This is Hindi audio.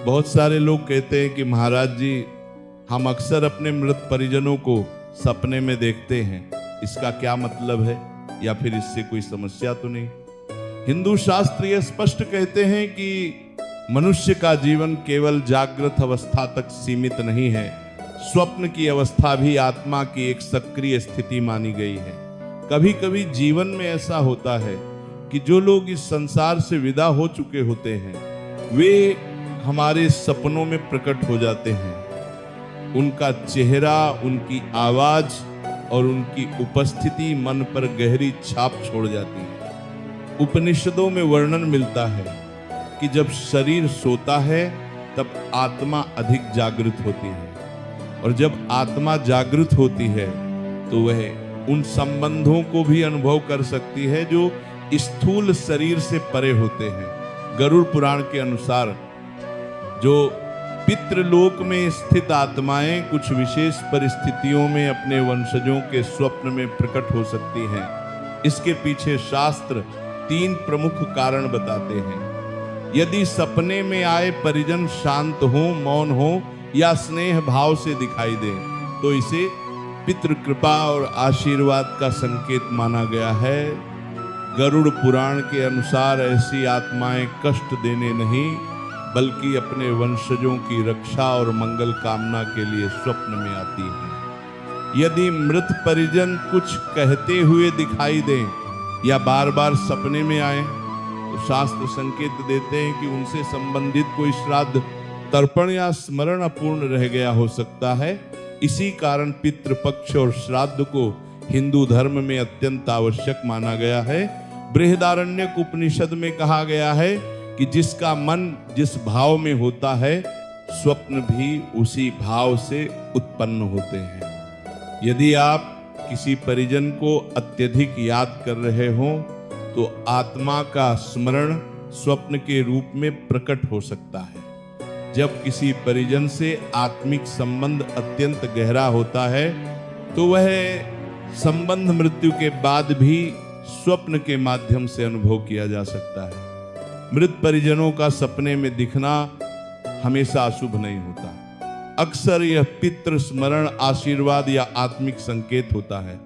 बहुत सारे लोग कहते हैं कि महाराज जी, हम अक्सर अपने मृत परिजनों को सपने में देखते हैं, इसका क्या मतलब है, या फिर इससे कोई समस्या तो नहीं। हिंदू शास्त्र ये स्पष्ट कहते हैं कि मनुष्य का जीवन केवल जागृत अवस्था तक सीमित नहीं है, स्वप्न की अवस्था भी आत्मा की एक सक्रिय स्थिति मानी गई है। कभी कभी जीवन में ऐसा होता है कि जो लोग इस संसार से विदा हो चुके होते हैं वे हमारे सपनों में प्रकट हो जाते हैं। उनका चेहरा, उनकी आवाज और उनकी उपस्थिति मन पर गहरी छाप छोड़ जाती है। उपनिषदों में वर्णन मिलता है कि जब शरीर सोता है तब आत्मा अधिक जागृत होती है, और जब आत्मा जागृत होती है तो वह उन संबंधों को भी अनुभव कर सकती है जो स्थूल शरीर से परे होते हैं। गरुड़ पुराण के अनुसार जो पितृलोक में स्थित आत्माएं कुछ विशेष परिस्थितियों में अपने वंशजों के स्वप्न में प्रकट हो सकती हैं। इसके पीछे शास्त्र 3 प्रमुख कारण बताते हैं। यदि सपने में आए परिजन शांत हो, मौन हो या स्नेह भाव से दिखाई दे तो इसे पितृकृपा और आशीर्वाद का संकेत माना गया है। गरुड़ पुराण के अनुसार ऐसी आत्माएं कष्ट देने नहीं बल्कि अपने वंशजों की रक्षा और मंगल कामना के लिए स्वप्न में आती हैं। यदि मृत परिजन कुछ कहते हुए दिखाई दें या बार बार सपने में आए तो शास्त्र संकेत देते हैं कि उनसे संबंधित कोई श्राद्ध, तर्पण या स्मरण अपूर्ण रह गया हो सकता है। इसी कारण पितृपक्ष और श्राद्ध को हिंदू धर्म में अत्यंत आवश्यक माना गया है। बृहदारण्यक उपनिषद में कहा गया है कि जिसका मन जिस भाव में होता है स्वप्न भी उसी भाव से उत्पन्न होते हैं। यदि आप किसी परिजन को अत्यधिक याद कर रहे हो तो आत्मा का स्मरण स्वप्न के रूप में प्रकट हो सकता है। जब किसी परिजन से आत्मिक संबंध अत्यंत गहरा होता है तो वह संबंध मृत्यु के बाद भी स्वप्न के माध्यम से अनुभव किया जा सकता है। मृत परिजनों का सपने में दिखना हमेशा अशुभ नहीं होता। अक्सर यह पितृ स्मरण, आशीर्वाद या आत्मिक संकेत होता है।